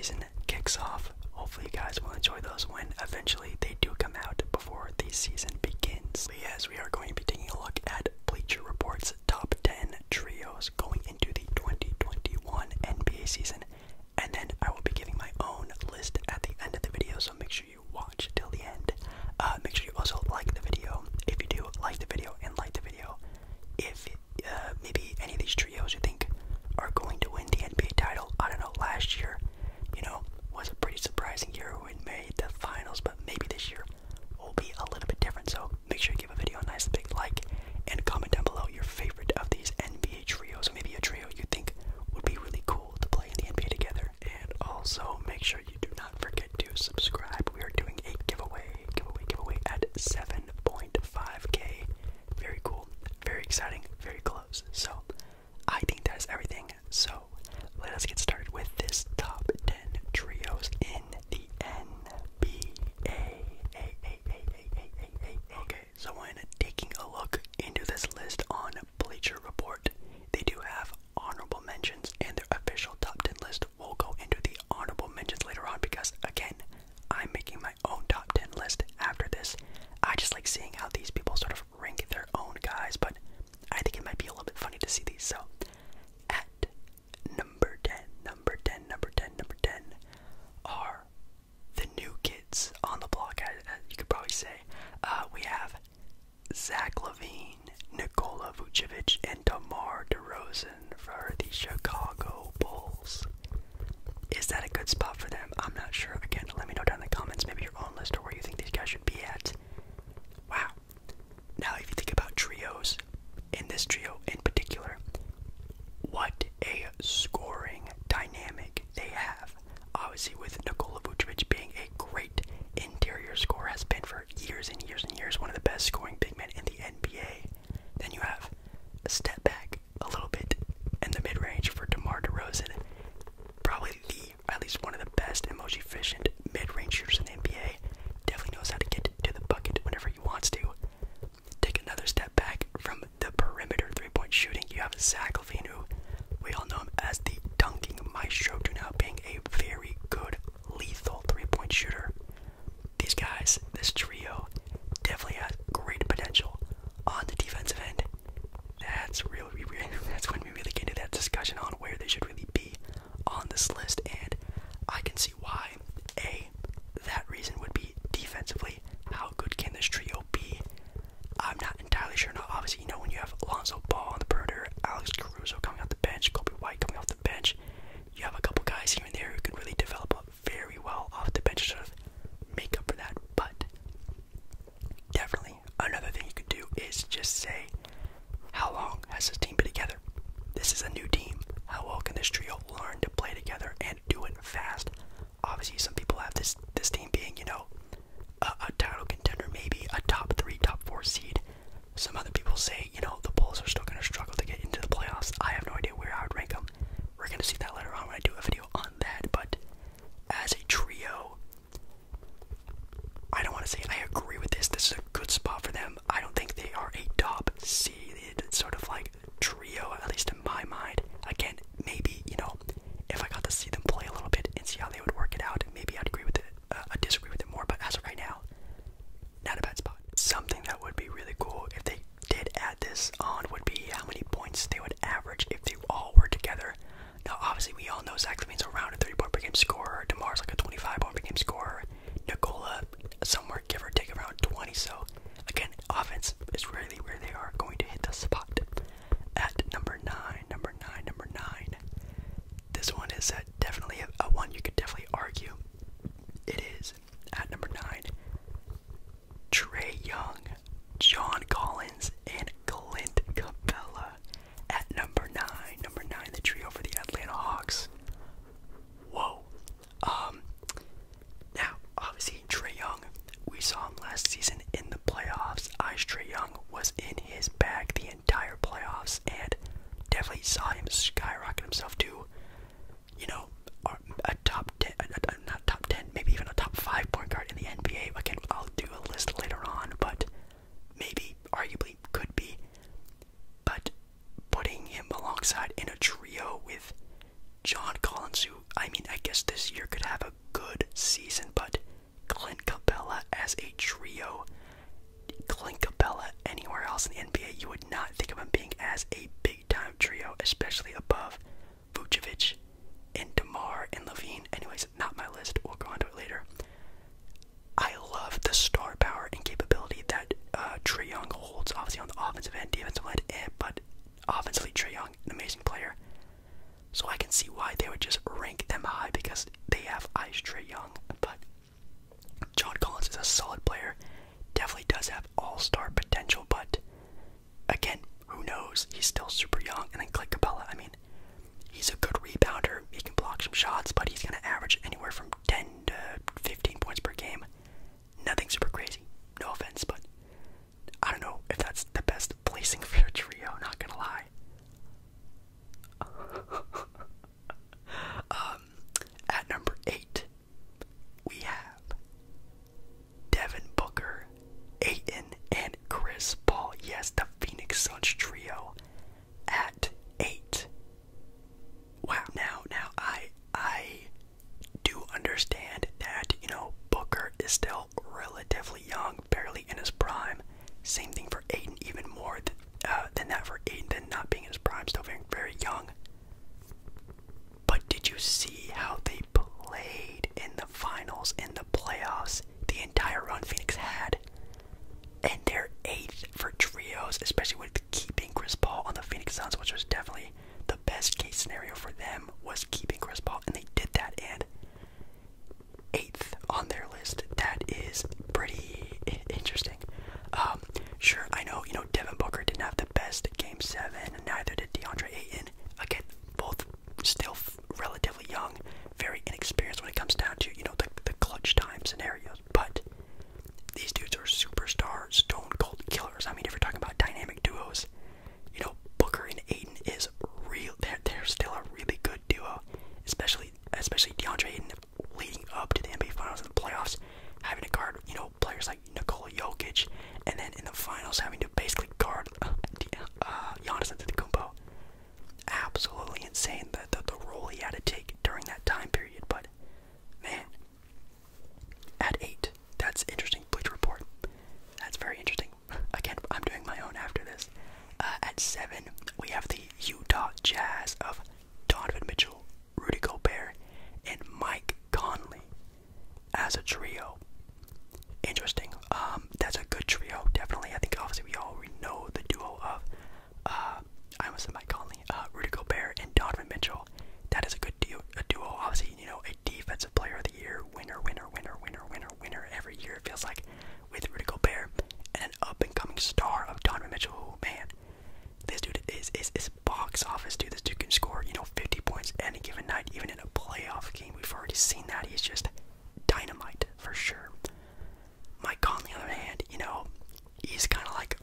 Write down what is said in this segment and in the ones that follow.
season kicks off. Hopefully you guys will enjoy those when eventually they do come out before the season begins. But yes, we are going to be taking a look at Bleacher Report's top 10 trios going into the 2021 NBA season. And then I will be giving my own list at the end of the video, so make sure you watch till the end. Make sure you also like the video if you do like the video, and like the video if maybe any of these trios you think are going to win the NBA title. I don't know, last year, was a pretty surprising year when we made the finals, but maybe this year will be a little bit different. So make sure you give a video a nice big like and comment down below your favorite of these NBA trios, or maybe a trio you think would be really cool to play in the NBA together. And also make sure you do not forget to subscribe. We are doing a giveaway at 7.5k. Very cool, very exciting, very close. So I think that is everything. So let us get started with this top 10 trios in the NBA. Okay, so when taking a look into this list on Bleacher Report, they do have honorable mentions, and their official top 10 list will go into the honorable mentions later on, because again, I'm making my own top 10 list after this. I just like seeing how these people sort of rank their own guys, but I think it might be a little bit funny to see these. So at number 10 are the new kids on the block, as you could probably say. We have Zach LaVine, Nikola Vucevic, and DeMar DeRozan for the Chicago Bulls. Is that a good spot for them? I'm not sure. Again, let me know down in the comments, maybe your own list or where you think these guys should be at. Wow. Now, if you think about trios, in this trio in particular, what a scoring dynamic they have. Obviously, with Nikola Vucevic being a great interior scorer, has been for years and years and years, one of the best scoring big men in the NBA. Then you have a step back a little bit in the mid-range for DeMar DeRozan. Probably at least one of the best and most efficient mid-range shooters in the NBA. Definitely knows how to get to the bucket whenever he wants to. Take another step back from the perimeter three-point shooting. You have Zach LaVine, who we all know him as the dunking maestro, to now being a very good all-star potential, but again, who knows? He's still super young. And then Clint Capella, I mean, he's a good rebounder. He can block some shots, but he's going to average anywhere from 10 to 15 points per game. Nothing super crazy. No offense, but I don't know if that's the best placing for a trio, not gonna lie. At number 8, we have Devin Booker, Ayton, and Chris Paul. Yes, the Phoenix Suns trio at 8. Wow, now I do understand that, you know, Booker is still relatively young, barely in his prime. Same thing for Ayton, even more than that for Ayton, than not being in his prime, still very, very young. But did you see how they played in the finals, in the playoffs, the entire run Phoenix had? And they're 8th for trios, especially with keeping Chris Paul on the Phoenix Suns, which was definitely the best case scenario for them, was keeping Chris Paul, and they did that, and 8th on their list. That is pretty interesting. Sure, I know, you know, Devin Booker didn't have the best Game 7, and neither did DeAndre Ayton. Again, both still relatively young, very inexperienced when it comes down to, you know, the clutch time scenarios. But these dudes are superstar, stone cold killers. I mean, if you're talking about dynamic duos, you know, Booker and Ayton is real. They're still a really good duo, especially DeAndre Ayton leading up to the NBA Finals and the playoffs, having to guard, you know, players like Nikola Jokic, and then in the finals having to basically guard Giannis Antetokounmpo. Absolutely insane the role he had to take during that time period. But man, at 8, that's interesting. Bleacher Report, that's very interesting. Again, I'm doing my own after this. At 7, we have the Utah Jazz of Donovan Mitchell, Rudy Gobert, and Mike Conley as a trio. Interesting. That's a good trio, definitely. I think obviously we already know the duo of I almost said Mike Conley, Rudy Gobert and Donovan Mitchell. That is a good duo. Obviously, you know, a defensive player of the year, winner every year, it feels like, with Rudy Gobert, and an up-and-coming star of Donovan Mitchell, who, man, this dude is box office, dude. This dude can score, you know, 50 points any given night, even in a playoff game. We've already seen that. He's just dynamite, for sure. Mike Conley, on the other hand, you know, he's kind of like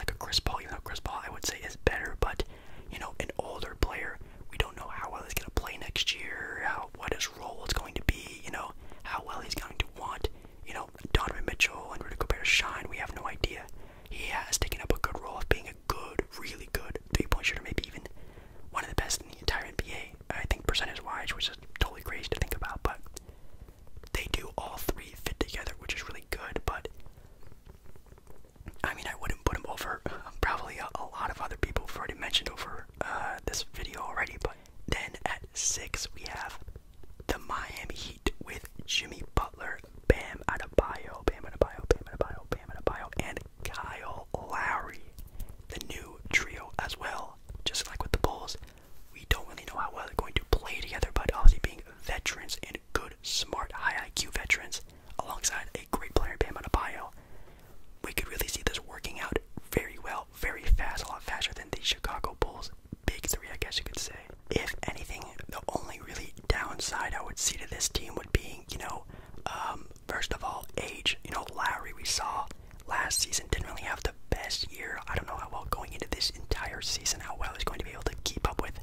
a Chris Paul, even though Chris Paul, I would say, is better, but, you know, an older player. We don't know how well he's going to play next year, what his role is going to be, you know, how well he's going to want, you know, Donovan Mitchell and Rudy Gobert to shine. We have no idea. He has taken up a good role of being a good, really good three-point shooter, maybe even one of the best in the entire NBA, I think, percentage-wise, which is totally crazy to think about, but they do all three fit together, which is really good. But I mean, I wouldn't put him over probably a lot of other people who've already mentioned over this video already. But then at 6, we have the Miami Heat with Jimmy Butler, Bam Adebayo, and Kyle Lowry, the new trio as well. Just like with the Bulls, we don't really know how well they're going to play together, but obviously being veterans and good, smart, high IQ veterans alongside a great player, Bam Adebayo, we could really see this working out very well, very fast, a lot faster than the Chicago Bulls big three, I guess you could say. If anything, the only really downside I would see to this team would be, you know, first of all, age. You know, Lowry, we saw last season, didn't really have the best year. I don't know how well going into this entire season, how well he's going to be able to keep up with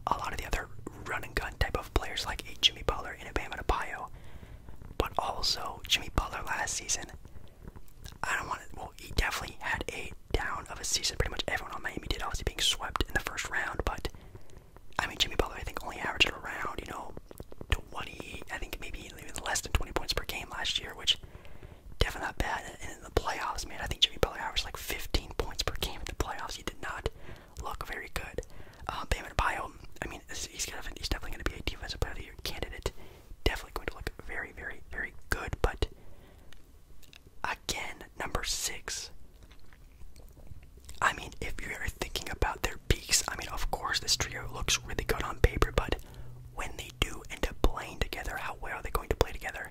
a lot of the other run and gun type of players like a Jimmy Butler and a Bam Adebayo. But also, Jimmy Butler last season, he definitely had a down of a season. Pretty much everyone on Miami did, obviously being swept in the first round. But, I mean, Jimmy Butler, I think, only averaged around, you know, 20, I think maybe even less than 20 points per game last year, which definitely not bad. And in the playoffs, man, I think Jimmy Butler averaged like 15 points per game in the playoffs. He did not look very good. Bam Adebayo, I mean, he's definitely going to be a defensive player of the year candidate. Definitely going to look very, very, very good. But again, number 6. I mean, if you're thinking about their peaks, I mean, of course, this trio looks really good on paper, but when they do end up playing together, how well are they going to play together?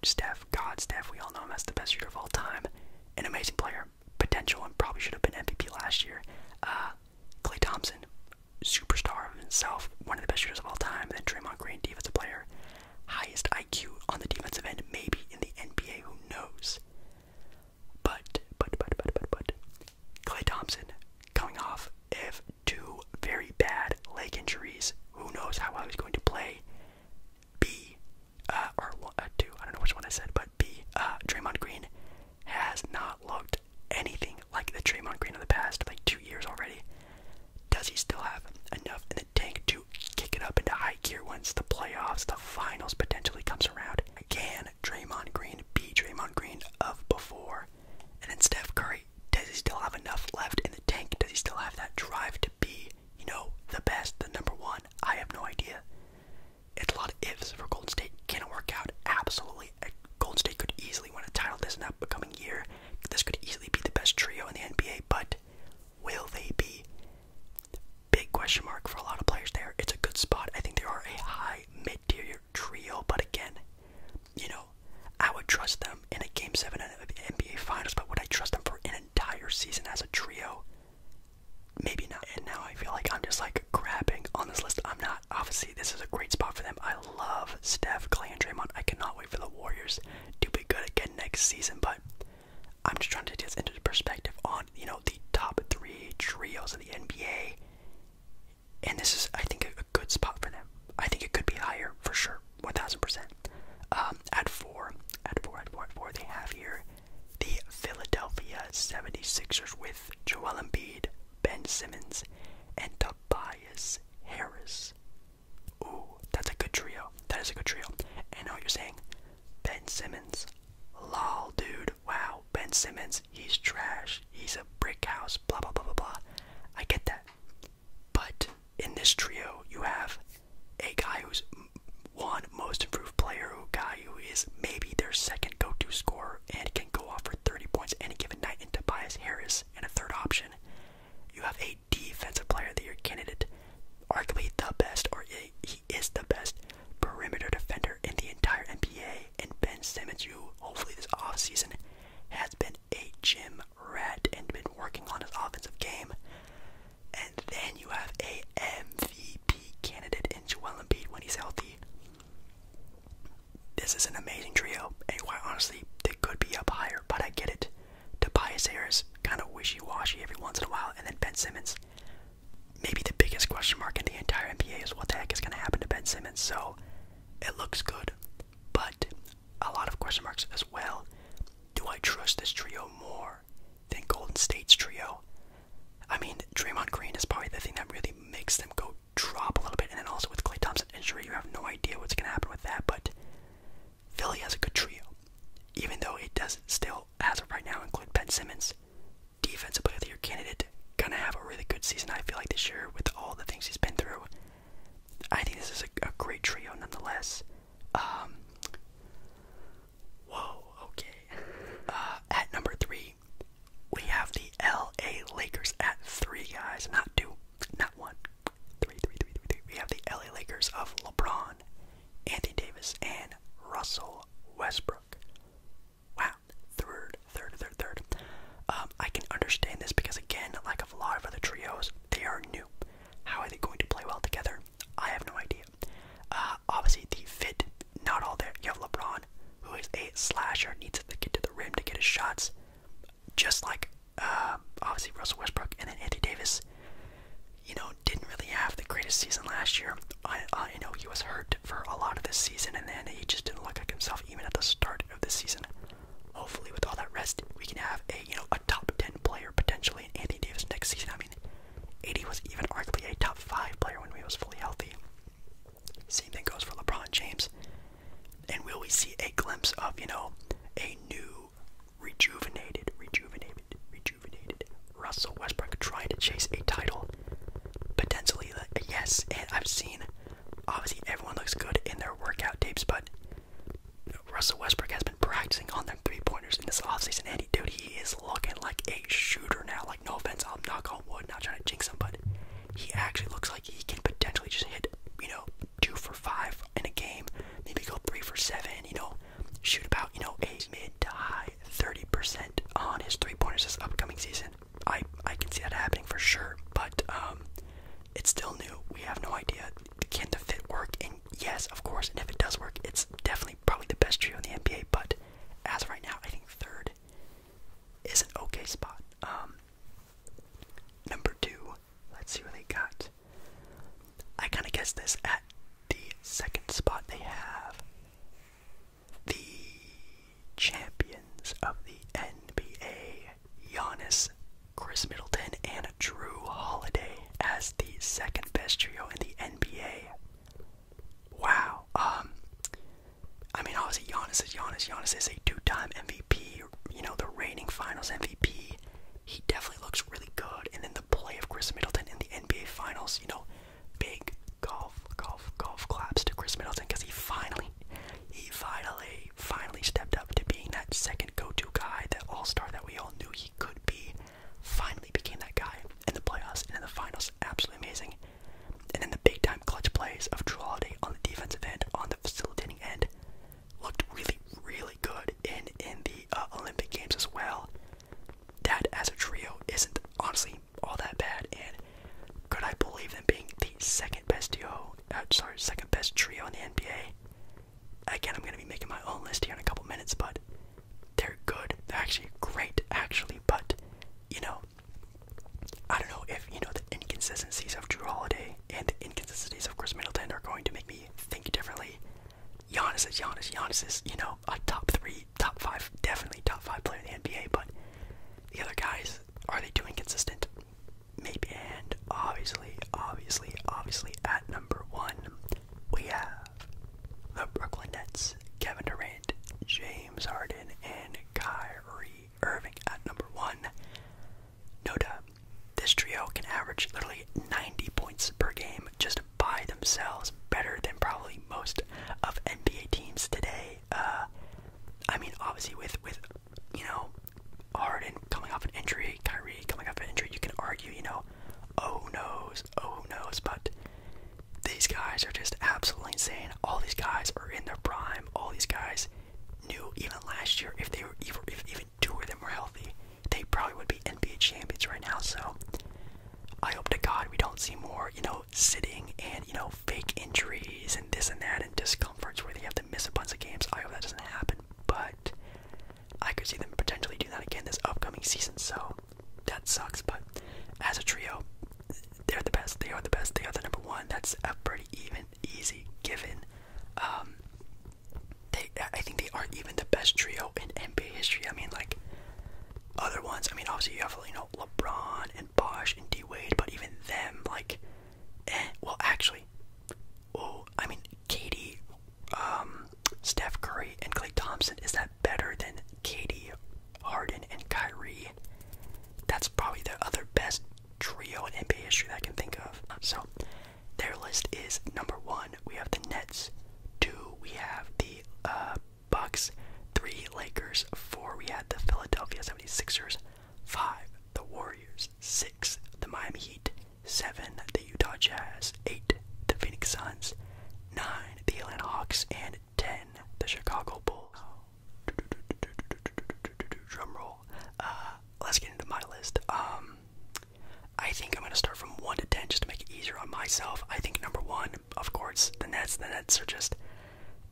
Steph, God, Steph, we all know him as the best shooter of all time. An amazing player, potential, and probably should have been MVP last year. Klay Thompson, superstar of himself, one of the best shooters of all time. Then Draymond Green, defensive player, highest IQ on the defensive end, maybe in the NBA, who knows? But Klay Thompson coming off of 2 very bad leg injuries. Who knows how well he's going to play? Two, I don't know which one I said, but Draymond Green has not looked anything like the Draymond Green of the past, like 2 years already. Does he still have enough in the tank to kick it up into high gear once the playoffs, the finals potentially comes around? Can Draymond Green be Draymond Green of before? And then Steph Curry, does he still have enough left in the tank? Does he still have that drive to be, the best, the number one? I have no idea. It's a lot of ifs for Golden State. Can it work out? Absolutely. Golden State could easily win a title this and upcoming year. This could easily be the best trio in the NBA, but will they be? Big question mark for a lot of players there. It's a good spot. I think they are a high mid-tier trio, but again, I would trust them in a Game 7 of the NBA Finals, but would I trust them for an entire season as a trio? Maybe not. And now I feel like I'm just grabbing on this list. I'm not. Obviously, this is a great spot for them. I love Steph, Klay, and Draymond. I cannot wait for the Warriors to be good again next season, but I'm just trying to get into perspective on, the top 3 trios of the NBA. And this is, I think, a good spot for them. I think it could be higher, for sure, 1000%. At four, they have here the Philadelphia 76ers with Joel Embiid, Ben Simmons, and Tobias Harris. Ooh, that's a good trio. That is a good trio. And I know what you're saying. Ben Simmons. Lol, dude. Wow. Ben Simmons, he's trash. He's a brick house. Blah, blah, blah, blah, blah. I get that. But in this trio, you have a guy who's one most improved player, a guy who is maybe their second go-to scorer and can go off for 30 points any given night, in Tobias Harris, and a third option. You have a defensive player of the year candidate, arguably the best, or he is the best perimeter defender in the entire NBA, and Ben Simmons, who hopefully this offseason has been a gym rat and been working on his offensive game. And then you have a MVP candidate in Joel Embiid when he's healthy. This is an amazing trio, and quite honestly, they could be up higher, but I get it. Tobias Harris, kind of wishy-washy every once in a while, and then Ben Simmons. Maybe the biggest question mark in the entire NBA is what the heck is going to happen to Ben Simmons, so it looks good, but a lot of question marks as well. Do I trust this trio more than Golden State's trio? I mean, Draymond Green is probably the thing that really makes them go drop a little bit, and then also with Klay Thompson injury, you have no idea what's going to happen with that, but Philly has a good trio, even though it does still, as of right now, include Ben Simmons. Defensive player of the year candidate, gonna have a really good season, I feel like, this year with all the things he's been through. I think this is a great trio nonetheless. Whoa, okay. At number 3, we have the LA Lakers at 3, guys. Not 2, not 1. 3. We have the LA Lakers of LeBron, Anthony Davis, and Russell Westbrook. Wow, third. I can understand this because, again, like a lot of other trios, they are new. How are they going to play well together? I have no idea. Obviously, the fit, not all there. You have LeBron, who is a slasher, needs to get to the rim to get his shots, just like, obviously, Russell Westbrook. And then Anthony Davis, didn't really have the greatest season last year. I know he was hurt for a lot of this season, and then he just didn't look like himself even at the start of this season. Hopefully, with all that rest, we can have a top 10 player potentially in Anthony Davis next season. I mean, AD was even arguably a top 5 player when he was fully healthy. Same thing goes for LeBron James. And will we see a glimpse of, a new, rejuvenated Russell Westbrook trying to chase a title? Potentially, yes. And I've seen, obviously, everyone looks good in their workout tapes, but Russell Westbrook has been practicing on them 3-pointers in this offseason, and dude, he is looking like a shooter now. Like, no offense, I'll knock on wood, not trying to jinx him, but he actually looks like he can potentially just hit, 2 for 5 in a game, maybe go 3 for 7, shoot about, you know, a mid to high 30% on his three-pointers this upcoming season. I can see that happening for sure, but it's still new. We have no idea. Can the fit work? And yes, of course, and if it does work, it's definitely probably the best trio in the NBA, but as of right now, I think third is an okay spot. Number 2, let's see what they got. I kind of guessed this. At the second spot, they have the champions of the NBA, Giannis, Chris Middleton, and Drew Holiday as the second best trio in the NBA. Wow. I mean, obviously Giannis is Giannis. Giannis is a 2-time MVP, you know, the reigning Finals MVP. He definitely looks really good. And then the play of Chris Middleton in the NBA Finals, you know, big golf claps to Chris Middleton, because he finally stepped up to being that second go-to guy, that all-star that we all knew he could be. Finally became that guy in the playoffs and in the finals. Absolutely amazing. And then the big-time clutch plays of Drew Holiday on the defensive end, on the facilitating end, looked really, really good in the Olympic Games as well. That as a trio isn't honestly all that bad, and could I believe them being the second best trio in the NBA? Again, I'm going to be making my own list here in a couple minutes, but they're good. They're actually great, actually, but, you know, I don't know if, you know, the inconsistencies of Drew Holiday and the inconsistencies of Chris Middleton are going to make me think differently. Giannis is Giannis. Giannis is, you know, a top 3, top 5, definitely top 5 player in the NBA, but the other guys, are they too inconsistent? Maybe. And obviously, at number 1, we have the Brooklyn Nets, Kevin Durant, James Harden, and Kyrie Irving at number 1. No doubt, this trio can average literally 90 points per game just by themselves, better than probably most of NBA teams today. I mean, obviously with you know, Harden coming off an injury, Kyrie coming off an injury, you can argue, you know, who knows, but these guys are just absolutely insane. All these guys are in their prime. All these guys knew even last year, if even 2 of them were healthy, they probably would be NBA champions right now. So I hope to God we don't see more, you know, sitting and, you know, fake injuries and this and that and discomforts where they have to miss a bunch of games. I hope that doesn't happen, but I could see them potentially do that again this upcoming season, so that sucks. But as a trio, they're the best. They are the best. They are the number 1. That's a pretty easy given. I think they are even the best trio in NBA history. I mean, like, other ones, I mean, obviously you have, you know, LeBron and Bosh and D-Wade, but even them, like, well, actually, I mean, KD, Steph Curry, and Klay Thompson, is that better than KD, Harden, and Kyrie? That's probably the other best trio in NBA history that I can think of. So, their list is number 1, we have the Nets, 2, we have the Bucks, 3, Lakers, 4, we had the Philadelphia 76ers, 5, the Warriors, 6, the Miami Heat, 7, the Utah Jazz, 8, the Phoenix Suns, 9, the Atlanta Hawks, and 10, the Chicago Bulls. Drum roll. Let's get into my list. I think I'm going to start from 1 to 10 just to make it easier on myself. I think number 1, of course, the Nets. The Nets are just,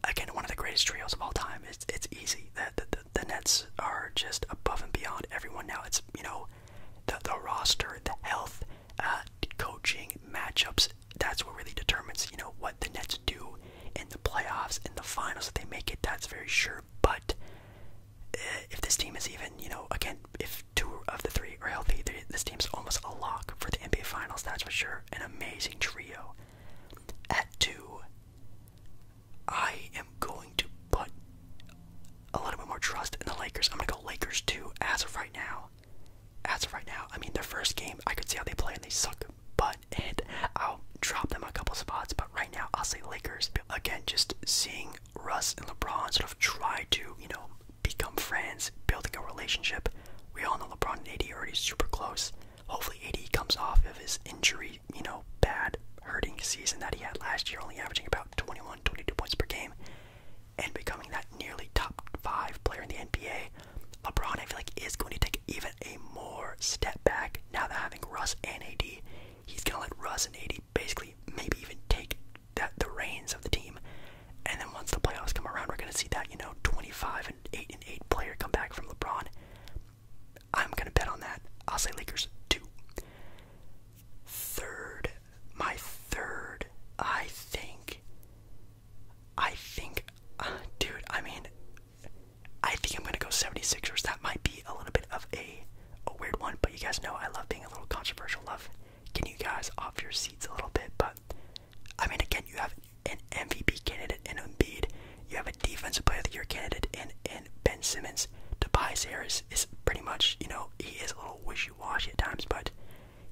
again, one of the greatest trios of all time. It's easy. The Nets are just above and beyond everyone now. It's, you know, the roster, the health, coaching, matchups. That's what really determines, you know, what the Nets do in the playoffs, in the finals. If they make it, that's very sure. But if this team is even, you know, again, if 2 of the 3 are healthy, this team's almost a lock for the NBA Finals, that's for sure. An amazing trio. At 2, I am going to put a little bit more trust in the Lakers. I'm going to go Lakers 2 as of right now. I mean, their first game, I could see how they play and they suck butt, and I'll drop them a couple spots, but right now I'll say Lakers. Again, just seeing Russ and LeBron sort of try to, you know, become friends, building a relationship. We all know LeBron and AD are already super close. Hopefully AD comes off of his injury, you know, bad, hurting season that he had last year, only averaging about 21, 22 points per game, and becoming that nearly top 5 and 8 and 8 player come back from LeBron. I'm gonna bet on that. I'll say Lakers 2. My third, I think, dude, I think I'm gonna go 76ers. That might be a little bit of a weird one, but you guys know I love being a little controversial, love getting you guys off your seats a little bit. But again, you have an MVP candidate in Embiid. You have a Defensive Player of the Year candidate in Ben Simmons. Tobias Harris is pretty much, he is a little wishy-washy at times, but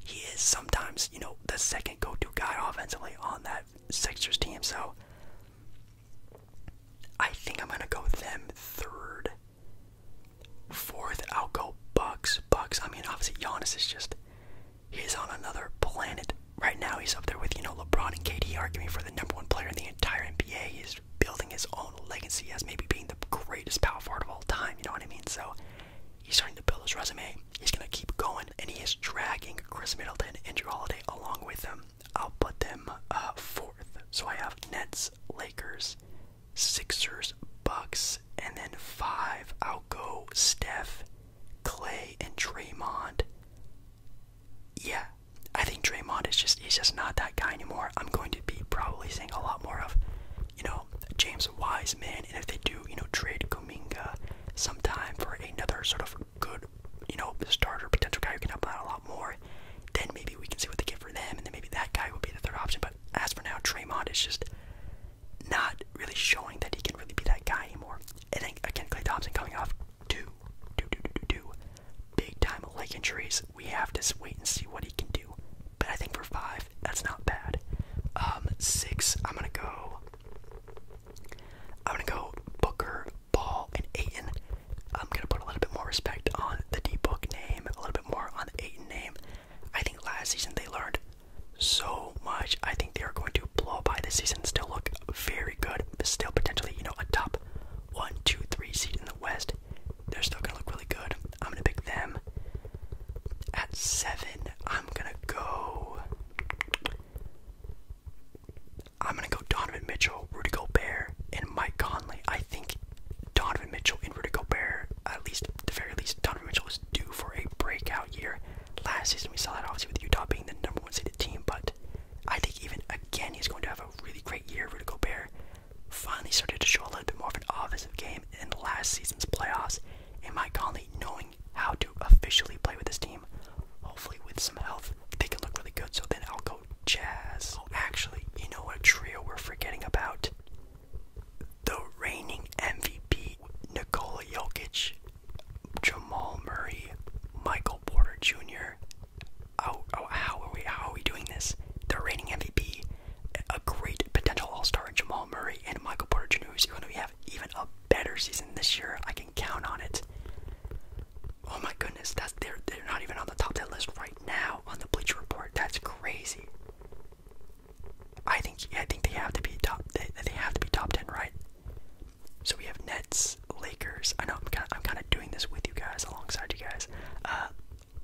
he is sometimes, the second go-to guy offensively on that Sixers team. So I think I'm gonna go with them third. Fourth, I'll go Bucks. Obviously Giannis is he's on another planet right now. He's up there with, LeBron and KD arguing for the #1 player in the entire NBA. He's building his own legacy as maybe being the greatest power forward of all time, you know what I mean? So he's starting to build his resume. He's gonna keep going, and he is dragging Chris Middleton and Drew Holiday along with him. I'll put them fourth. So I have Nets, Lakers, Sixers, Bucks, and then 5, I'll go Steph, Clay, and Draymond. Yeah, I think Draymond he's just not that guy anymore. I'm going to be probably seeing a lot more of, James Wiseman, and if they do, trade Kuminga sometime for another sort of good, starter, potential guy who can help out a lot more, then maybe we can see what they get for them, and then maybe that guy would be the third option. But as for now, Draymond is just not really showing that he can really be that guy anymore. And then again, Klay Thompson coming off two big time leg injuries. We have to wait and see what he can do. But I think for 5, that's not bad. 6, I'm gonna go Booker, Ball, and Ayton. I'm gonna put a little bit more respect on the D-Book name, a little bit more on the Ayton name. I think last season they learned so much. I think they are going to blow by this season, still look very good, but still potentially, a top 1, 2, 3 seed in the West. They're still gonna look really good. I'm gonna pick them. At 7, I'm gonna go Donovan Mitchell, Rudy Gobert, and Mike Conley. I think Donovan Mitchell and Rudy Gobert, at the very least, Donovan Mitchell is due for a breakout year. Last season we saw that obviously with Utah being the #1 seeded team, but I think even again he's going to have a really great year. Rudy Gobert finally started to show a little bit more of an offensive game in last season's playoffs, and Mike Conley knowing how to officially play with this team, hopefully with some health, they can look really good. So then I'll go Jazz. Oh, actually, what trio we're forgetting about? The reigning MVP, Nikola Jokic, Jamal Murray, Michael Porter Jr. How are we doing this? The reigning MVP, a great potential All-Star in Jamal Murray, and Michael Porter Jr. who's going to have even a better season this year. I can count on it. Oh my goodness, they're not even on the top 10 list right now on the Bleacher Report. That's crazy. I think they have to be top. They have to be top 10, right? So we have Nets, Lakers. I know I'm kind of doing this with you guys, alongside you guys.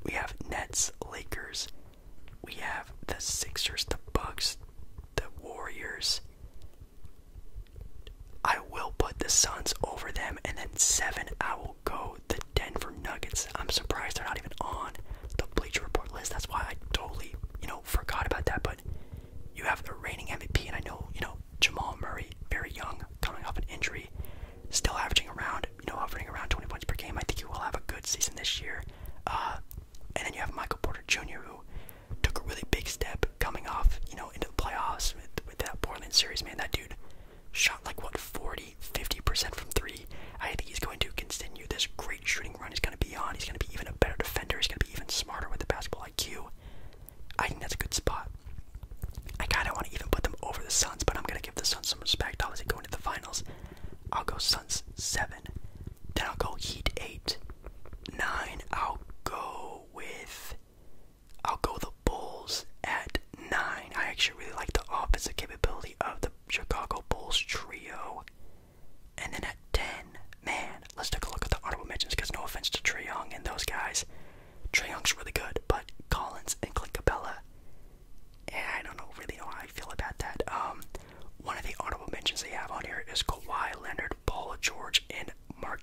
We have Nets, Lakers. We have the Sixers, the Bucks, the Warriors. I will put the Suns over them, and then 7, I will go the Denver Nuggets. I'm surprised they're not even on the Bleacher Report list. That's why I totally, forgot about that. But you have the reigning MVP, and I know, Jamal Murray, very young, coming off an injury, still averaging around, hovering around 20 points per game. I think he will have a good season this year. And then you have Michael Porter Jr., who took a really big step coming off, into the playoffs with that Portland series. Man, that dude shot like 40-50% from 3. I think he's going to continue this great shooting run he's going to be on. He's going to be even a better defender. He's going to be even smarter with the basketball IQ.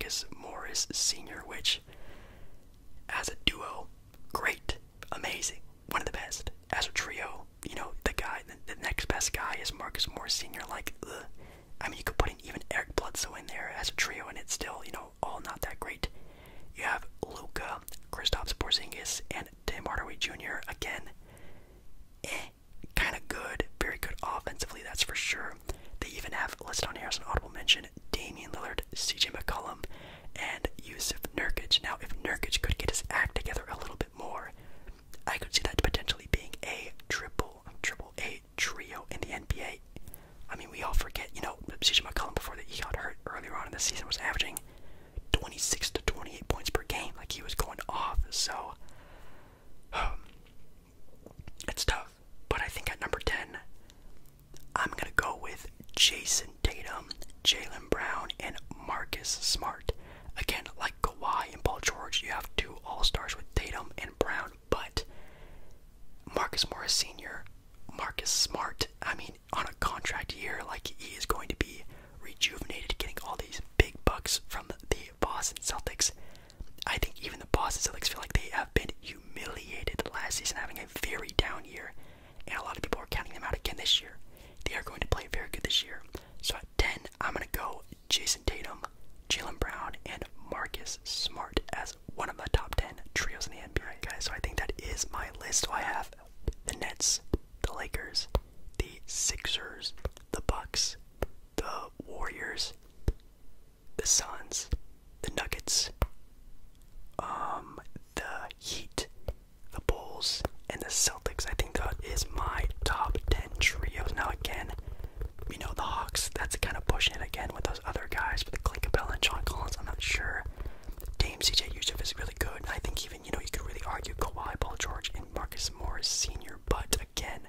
Marcus Morris Sr., which, as a duo, great, amazing, one of the best. As a trio, you know, the next best guy is Marcus Morris Sr., like, ugh. I mean, you could put in even Eric Bledsoe in there as a trio, and it's still, you know, all not that great. You have Luka, Kristaps Porzingis, and Tim Hardaway Jr. Again, kind of good, very good offensively, that's for sure. They even have listed on here as an audible mention Damian Lillard, CJ McCollum, and Yusuf Nurkic. Now, if Nurkic could get his act together a little bit more, I could see that potentially being a triple A trio in the NBA. I mean, we all forget, you know, CJ McCollum before that he got hurt earlier on in the season was averaging 26 to 28 points per game. Like, he was going off, so it's tough. But I think at number 10, I'm going to go with Jason Tatum, Jaylen Brown, and Marcus Smart. Again, like Kawhi and Paul George, you have two all-stars with Tatum and Brown, but Marcus Morris Sr., Marcus Smart, I mean, on a contract year, like, he is going to be rejuvenated, getting all these big bucks from the Boston Celtics. I think even the Boston Celtics feel like they have been humiliated last season, having a very down year, and a lot of people are counting them out again this year. They are going to play very good this year. So at 10, I'm going to go Jason Tatum, Jaylen Brown, and Marcus Smart as one of the top 10 trios in the NBA. Guys, so I think that is my list. So I have the Nets, the Lakers, the Sixers, the Bucks, the Warriors, the Suns, the Nuggets, the Heat, the Bulls, and the Celtics. I think that is my top 10 trios. Now again, you know, the Hawks, that's kind of pushing it again with those other guys, with Clint Capella and John Collins, I'm not sure. Dame CJ Yusuf is really good, and I think even, you know, you could really argue Kawhi, Paul George, and Marcus Morris Sr., but again,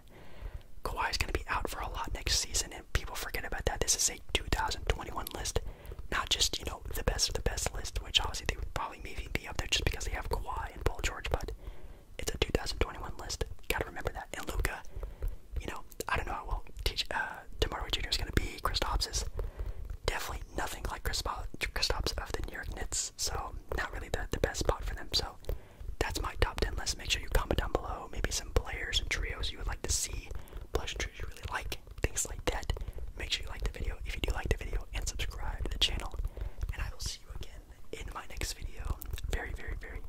Kawhi is going to be out for a lot next season, and people forget about that. This is a 2021 list, not just, you know, the best of the best list, which obviously they would probably maybe be up there just because they have Kawhi and Paul George, but it's a 2021 list. Gotta remember that. And Luka, you know, I don't know how well Tim Hardaway Jr. is going to be. Kristaps is definitely nothing like Kristaps of the New York Knicks, so not really the best spot for them. So that's my top 10 list. Make sure you comment down below maybe some players and trios you would like to see, players and trios you really like, things like that. Make sure you like the video if you do like the video, and subscribe to the channel. And I will see you again in my next video very, very, very